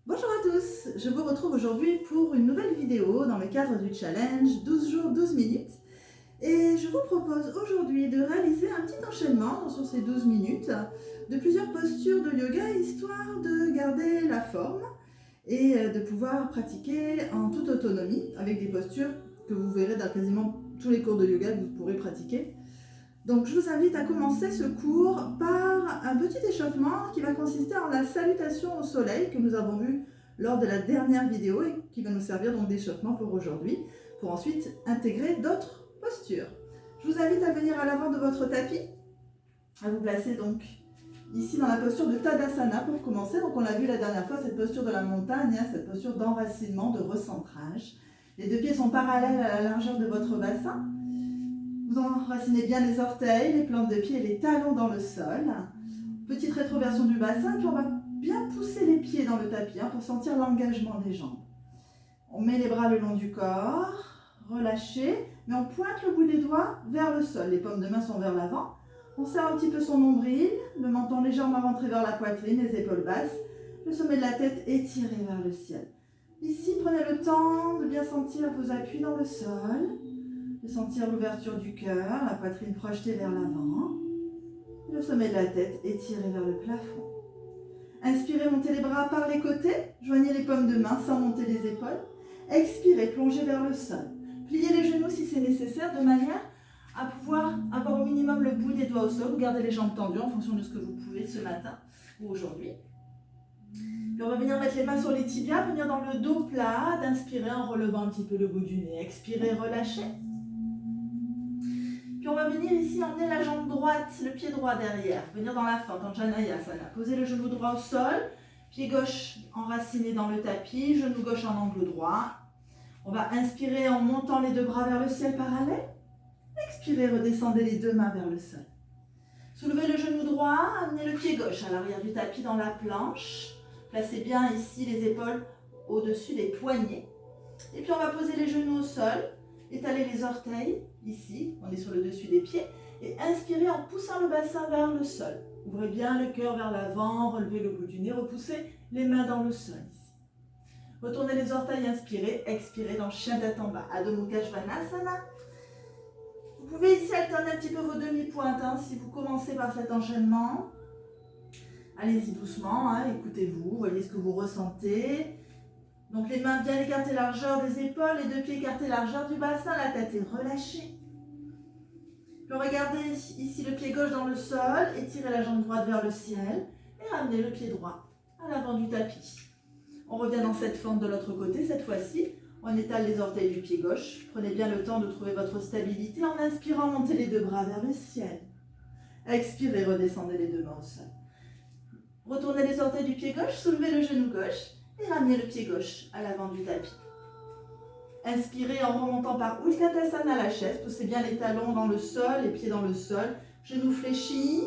Bonjour à tous, je vous retrouve aujourd'hui pour une nouvelle vidéo dans le cadre du challenge 12 jours 12 minutes et je vous propose aujourd'hui de réaliser un petit enchaînement sur ces 12 minutes de plusieurs postures de yoga histoire de garder la forme et de pouvoir pratiquer en toute autonomie avec des postures que vous verrez dans quasiment tous les cours de yoga que vous pourrez pratiquer. Donc je vous invite à commencer ce cours par un petit échauffement qui va consister en la salutation au soleil que nous avons vu lors de la dernière vidéo et qui va nous servir donc d'échauffement pour aujourd'hui, pour ensuite intégrer d'autres postures. Je vous invite à venir à l'avant de votre tapis, à vous placer donc ici dans la posture de Tadasana pour commencer. Donc on l'a vu la dernière fois, cette posture de la montagne, cette posture d'enracinement, de recentrage. Les deux pieds sont parallèles à la largeur de votre bassin. Vous enracinez bien les orteils, les plantes de pied et les talons dans le sol. Petite rétroversion du bassin, puis on va bien pousser les pieds dans le tapis pour sentir l'engagement des jambes. On met les bras le long du corps, relâchez, mais on pointe le bout des doigts vers le sol. Les paumes de main sont vers l'avant. On serre un petit peu son nombril, le menton légèrement rentré vers la poitrine, les épaules basses, le sommet de la tête étiré vers le ciel. Ici, prenez le temps de bien sentir vos appuis dans le sol, de sentir l'ouverture du cœur, la poitrine projetée vers l'avant, le sommet de la tête étiré vers le plafond. Inspirez, montez les bras par les côtés, joignez les paumes de main sans monter les épaules. Expirez, plongez vers le sol. Pliez les genoux si c'est nécessaire de manière à pouvoir avoir au minimum le bout des doigts au sol. Vous gardez les jambes tendues en fonction de ce que vous pouvez ce matin ou aujourd'hui. Puis on va venir mettre les mains sur les tibias, venir dans le dos plat, d'inspirer en relevant un petit peu le bout du nez. Expirez, relâchez. Puis on va venir ici emmener la jambe droite, le pied droit derrière, venir dans la fente, en Janayasana. Posez le genou droit au sol, pied gauche enraciné dans le tapis, genou gauche en angle droit. On va inspirer en montant les deux bras vers le ciel parallèle. Expirez, redescendez les deux mains vers le sol. Soulevez le genou droit, amenez le pied gauche à l'arrière du tapis dans la planche. Placez bien ici les épaules au-dessus des poignets. Et puis on va poser les genoux au sol, étaler les orteils, ici, on est sur le dessus des pieds, et inspirez en poussant le bassin vers le sol. Ouvrez bien le cœur vers l'avant, relevez le bout du nez, repoussez les mains dans le sol, ici. Retournez les orteils, inspirez, expirez dans Chien tête en bas, Adho Mukha Svanasana. Vous pouvez ici alterner un petit peu vos demi-pointes, si vous commencez par cet enchaînement. Allez-y doucement, écoutez-vous, voyez ce que vous ressentez. Donc les mains bien écartées, largeur des épaules, les deux pieds écartés, largeur du bassin, la tête est relâchée. Puis regardez ici le pied gauche dans le sol, étirez la jambe droite vers le ciel et ramenez le pied droit à l'avant du tapis. On revient dans cette fente de l'autre côté, cette fois-ci, on étale les orteils du pied gauche. Prenez bien le temps de trouver votre stabilité en inspirant, montez les deux bras vers le ciel. Expirez, redescendez les deux mains au sol. Retournez les orteils du pied gauche, soulevez le genou gauche et ramenez le pied gauche à l'avant du tapis. Inspirez en remontant par Utkatasana la chaise, poussez bien les talons dans le sol, les pieds dans le sol, genoux fléchis.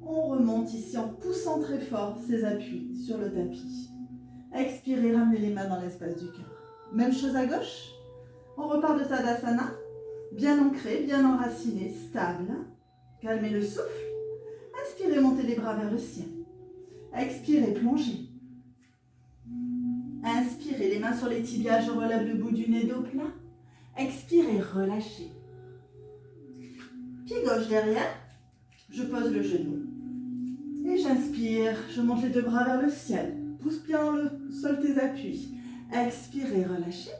On remonte ici en poussant très fort ses appuis sur le tapis. Expirez, ramenez les mains dans l'espace du cœur. Même chose à gauche. On repart de Tadasana, bien ancré, bien enraciné, stable. Calmez le souffle. Inspirez, montez les bras vers le ciel. Expirez, plongez. Inspirez, les mains sur les tibias, je relève le bout du nez, dos plat. Expirez, relâchez. Pied gauche derrière, je pose le genou. Et j'inspire, je monte les deux bras vers le ciel. Pousse bien le sol tes appuis. Expirez, relâchez.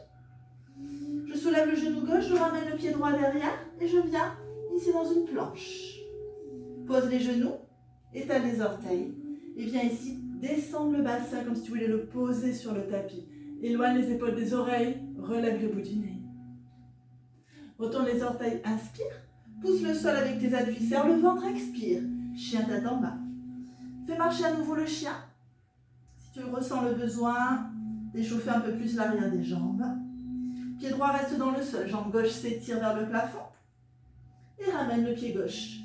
Je soulève le genou gauche, je ramène le pied droit derrière et je viens ici dans une planche. Pose les genoux, étale les orteils et viens ici descendre le bassin comme si tu voulais le poser sur le tapis. Éloigne les épaules des oreilles, relève le bout du nez. Retourne les orteils, inspire. Pousse le sol avec tes appuis, serre le ventre, expire. Chien tête en bas. Fais marcher à nouveau le chien. Si tu ressens le besoin d'échauffer un peu plus l'arrière des jambes. Pied droit reste dans le sol, jambe gauche s'étire vers le plafond. Et ramène le pied gauche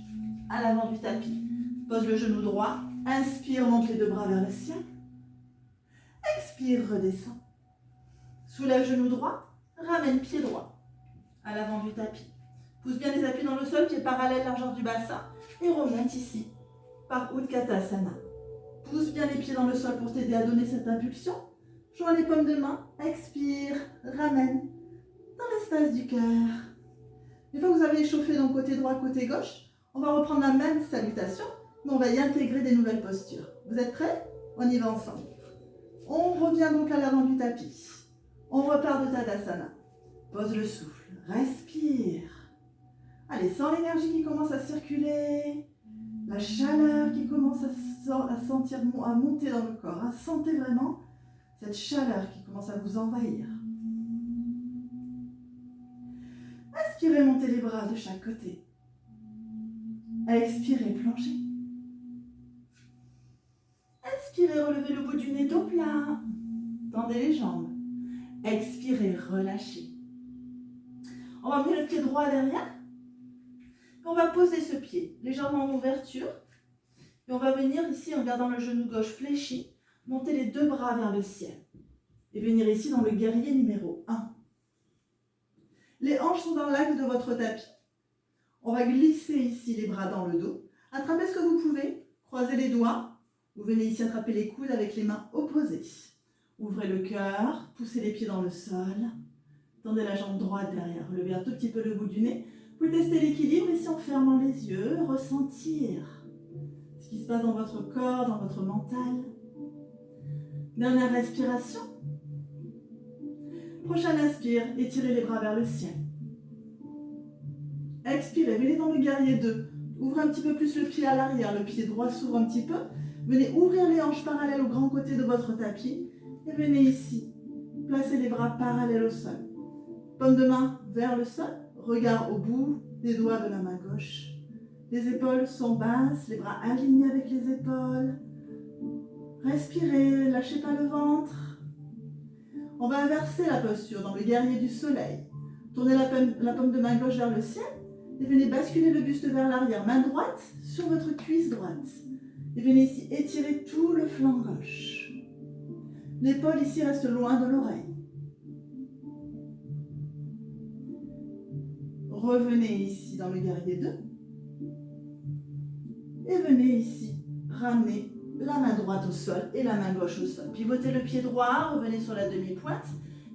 à l'avant du tapis. Pose le genou droit. Inspire, monte les deux bras vers le ciel. Expire, redescend. Soulève genou droit, ramène pied droit à l'avant du tapis. Pousse bien les appuis dans le sol, pied parallèle, largeur du bassin. Et remonte ici par Utkatasana. Pousse bien les pieds dans le sol pour t'aider à donner cette impulsion. Joins les paumes de main, expire, ramène dans l'espace du cœur. Une fois que vous avez échauffé donc côté droit, côté gauche, on va reprendre la même salutation, mais on va y intégrer des nouvelles postures. Vous êtes prêts? On y va ensemble. On revient donc à l'avant du tapis. On repart de Tadasana. Pose le souffle, respire. Allez, sens l'énergie qui commence à circuler, la chaleur qui commence à monter dans le corps. Hein. Sentez vraiment cette chaleur qui commence à vous envahir. Inspirez, montez les bras de chaque côté. Expirez, plongez. Inspirez, relevez le bout du nez dos plat. Tendez les jambes. Expirez, relâchez. On va mettre le pied droit derrière. On va poser ce pied légèrement en ouverture. Et on va venir ici en gardant le genou gauche fléchi, monter les deux bras vers le ciel. Et venir ici dans le guerrier numéro 1. Les hanches sont dans l'axe de votre tapis. On va glisser ici les bras dans le dos. Attrapez ce que vous pouvez. Croisez les doigts. Vous venez ici attraper les coudes avec les mains opposées. Ouvrez le cœur. Poussez les pieds dans le sol. Tendez la jambe droite derrière. Relevez un tout petit peu le bout du nez. Vous pouvez tester l'équilibre ici en fermant les yeux. Ressentir ce qui se passe dans votre corps, dans votre mental. Dernière respiration. Prochaine inspire, étirez les bras vers le ciel. Expirez, venez dans le guerrier 2. Ouvrez un petit peu plus le pied à l'arrière, le pied droit s'ouvre un petit peu. Venez ouvrir les hanches parallèles au grand côté de votre tapis. Et venez ici, placez les bras parallèles au sol. Paume de main vers le sol, regard au bout des doigts de la main gauche. Les épaules sont basses, les bras alignés avec les épaules. Respirez, lâchez pas le ventre. On va inverser la posture dans le guerrier du soleil. Tournez la paume de main gauche vers le ciel et venez basculer le buste vers l'arrière. Main droite sur votre cuisse droite. Et venez ici étirer tout le flanc gauche. L'épaule ici reste loin de l'oreille. Revenez ici dans le guerrier 2. Et venez ici ramener la main droite au sol et la main gauche au sol. Pivotez le pied droit, revenez sur la demi-pointe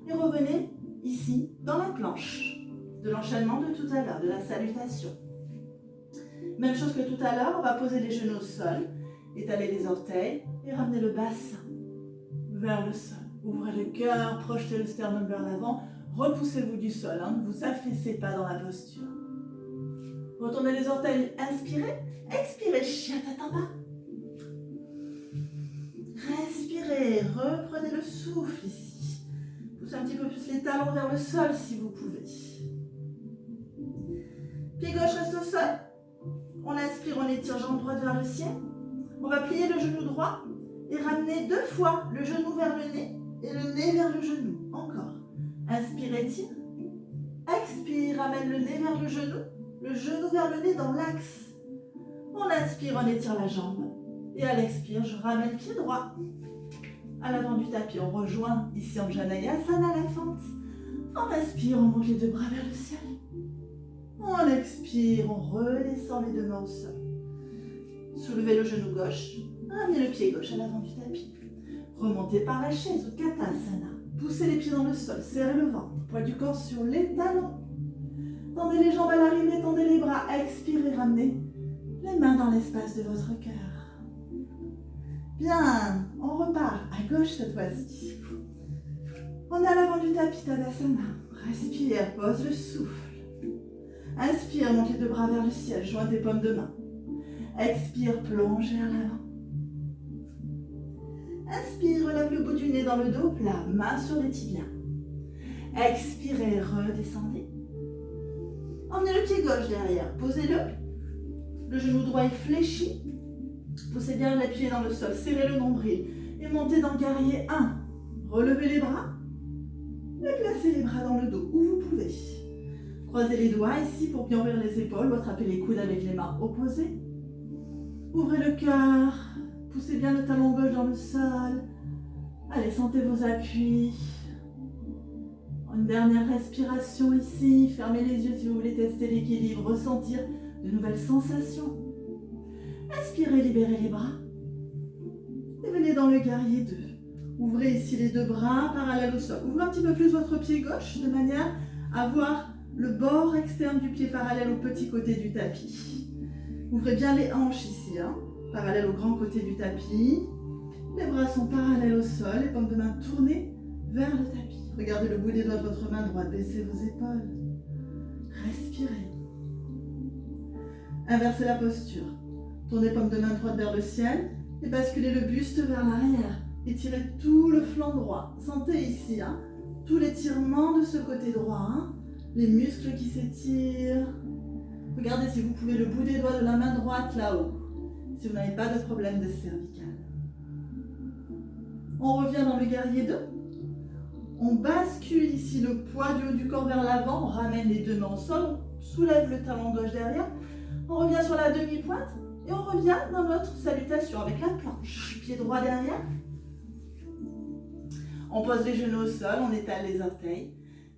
et revenez ici dans la planche de l'enchaînement de tout à l'heure, de la salutation. Même chose que tout à l'heure, on va poser les genoux au sol, étaler les orteils et ramener le bassin vers le sol. Ouvrez le cœur, projetez le sternum vers l'avant, repoussez-vous du sol, hein, ne vous affaissez pas dans la posture. Retournez les orteils, inspirez, expirez, Chatatamba. Respirez, reprenez le souffle ici. Poussez un petit peu plus les talons vers le sol si vous pouvez. Pied gauche reste au sol. On inspire, on étire jambe droite vers le ciel. On va plier le genou droit et ramener 2 fois le genou vers le nez et le nez vers le genou. Encore. Inspire, étire. Expire, ramène le nez vers le genou vers le nez dans l'axe. On inspire, on étire la jambe. Et à l'expire, je ramène le pied droit à l'avant du tapis. On rejoint ici en Janayasana, la fente. On inspire, on monte les 2 bras vers le ciel. On expire, on redescend les 2 mains au sol. Soulevez le genou gauche, ramenez le pied gauche à l'avant du tapis. Remontez par la chaise, Utkatasana. Poussez les pieds dans le sol, serrez le ventre, poids du corps sur les talons. Tendez les jambes à l'arrivée, tendez les bras, expirez, ramenez les mains dans l'espace de votre cœur. Bien, on repart à gauche cette fois-ci. On est à l'avant du tapis Tadasana. Respire, pose le souffle. Inspire, monte les 2 bras vers le ciel, joins tes paumes de main. Expire, plonge vers l'avant. Inspire, relève le bout du nez dans le dos plat, main sur les tibias. Expirez, redescendez. Emmenez le pied gauche derrière, posez-le. Le genou droit est fléchi. Poussez bien l'appuyer dans le sol, serrez le nombril et montez dans le guerrier 1. Relevez les bras et placez les bras dans le dos où vous pouvez. Croisez les doigts ici pour bien ouvrir les épaules ou attrapez les coudes avec les mains opposées. Ouvrez le cœur, poussez bien le talon gauche dans le sol. Allez, sentez vos appuis. Une dernière respiration ici. Fermez les yeux si vous voulez tester l'équilibre, ressentir de nouvelles sensations. Inspirez, libérez les bras. Et venez dans le guerrier 2. Ouvrez ici les deux bras parallèles au sol. Ouvrez un petit peu plus votre pied gauche de manière à voir le bord externe du pied parallèle au petit côté du tapis. Ouvrez bien les hanches ici, hein, parallèles au grand côté du tapis. Les bras sont parallèles au sol, les paumes de main tournées vers le tapis. Regardez le bout des doigts de votre main droite, baissez vos épaules. Respirez. Inversez la posture. Tournez paume de main droite vers le ciel et basculez le buste vers l'arrière. Étirez tout le flanc droit. Sentez ici hein, tout l'étirement de ce côté droit. Hein, les muscles qui s'étirent. Regardez si vous pouvez le bout des doigts de la main droite là-haut. Si vous n'avez pas de problème de cervical. On revient dans le guerrier 2. On bascule ici le poids du haut du corps vers l'avant. On ramène les deux mains au sol. On soulève le talon gauche derrière. On revient sur la demi-pointe. Et on revient dans notre salutation avec la planche. Pied droit derrière. On pose les genoux au sol, on étale les orteils.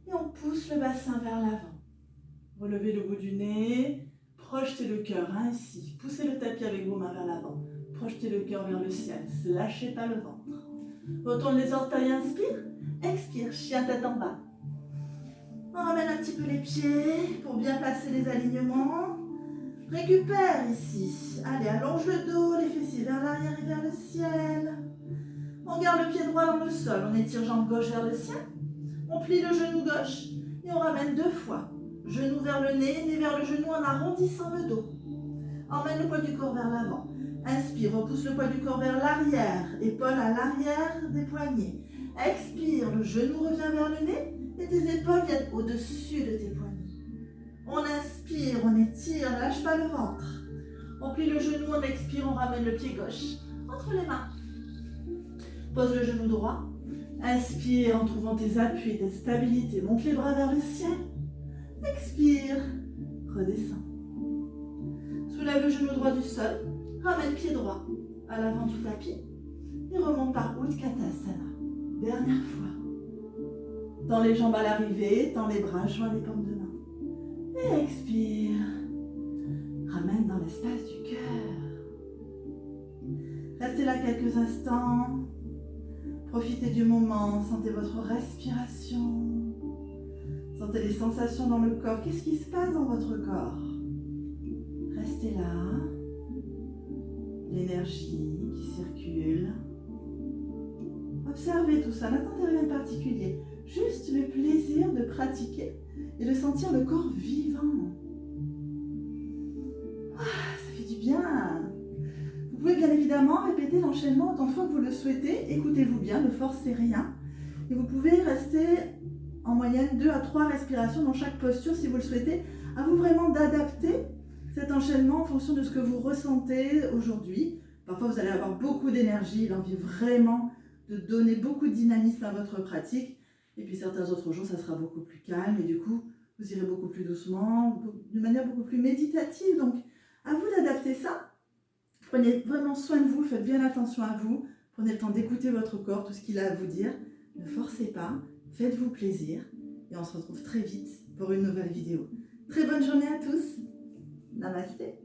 Et on pousse le bassin vers l'avant. Relevez le bout du nez. Projetez le cœur hein, ici. Poussez le tapis avec vos mains vers l'avant. Projetez le cœur vers le ciel. Lâchez pas le ventre. Retourne les orteils, inspire. Expire, chien tête en bas. On ramène un petit peu les pieds pour bien placer les alignements. Récupère ici. Allez, allonge le dos, les fessiers vers l'arrière et vers le ciel. On garde le pied droit dans le sol. On étire jambe gauche vers le ciel. On plie le genou gauche et on ramène 2 fois. Genou vers le nez, nez vers le genou en arrondissant le dos. Emmène le poids du corps vers l'avant. Inspire, repousse le poids du corps vers l'arrière. Épaule à l'arrière des poignets. Expire, le genou revient vers le nez et tes épaules viennent au-dessus de tes poignets. On inspire, on étire, ne lâche pas le ventre. On plie le genou, on expire, on ramène le pied gauche entre les mains. Pose le genou droit. Inspire en trouvant tes appuis, tes stabilités. Monte les bras vers le ciel. Expire, redescends. Soulève le genou droit du sol. Ramène pied droit à l'avant du tapis. Et remonte par Utkatasana. Dernière fois. Tends les jambes à l'arrivée, tends les bras, joins les paumes de main. Et expire. Ramène dans l'espace du cœur. Restez là quelques instants. Profitez du moment. Sentez votre respiration. Sentez les sensations dans le corps. Qu'est-ce qui se passe dans votre corps? Restez là. L'énergie qui circule. Observez tout ça. N'attendez rien de particulier. Juste le plaisir de pratiquer et de sentir le corps vivant. Ça fait du bien. Vous pouvez bien évidemment répéter l'enchaînement autant de fois que vous le souhaitez. Écoutez-vous bien, ne forcez rien. Et vous pouvez rester en moyenne 2 à 3 respirations dans chaque posture si vous le souhaitez. À vous vraiment d'adapter cet enchaînement en fonction de ce que vous ressentez aujourd'hui. Parfois vous allez avoir beaucoup d'énergie, l'envie vraiment de donner beaucoup de dynamisme à votre pratique. Et puis certains autres jours, ça sera beaucoup plus calme et du coup, vous irez beaucoup plus doucement, d'une manière beaucoup plus méditative. Donc, à vous d'adapter ça. Prenez vraiment soin de vous, faites bien attention à vous. Prenez le temps d'écouter votre corps, tout ce qu'il a à vous dire. Ne forcez pas, faites-vous plaisir. Et on se retrouve très vite pour une nouvelle vidéo. Très bonne journée à tous. Namasté.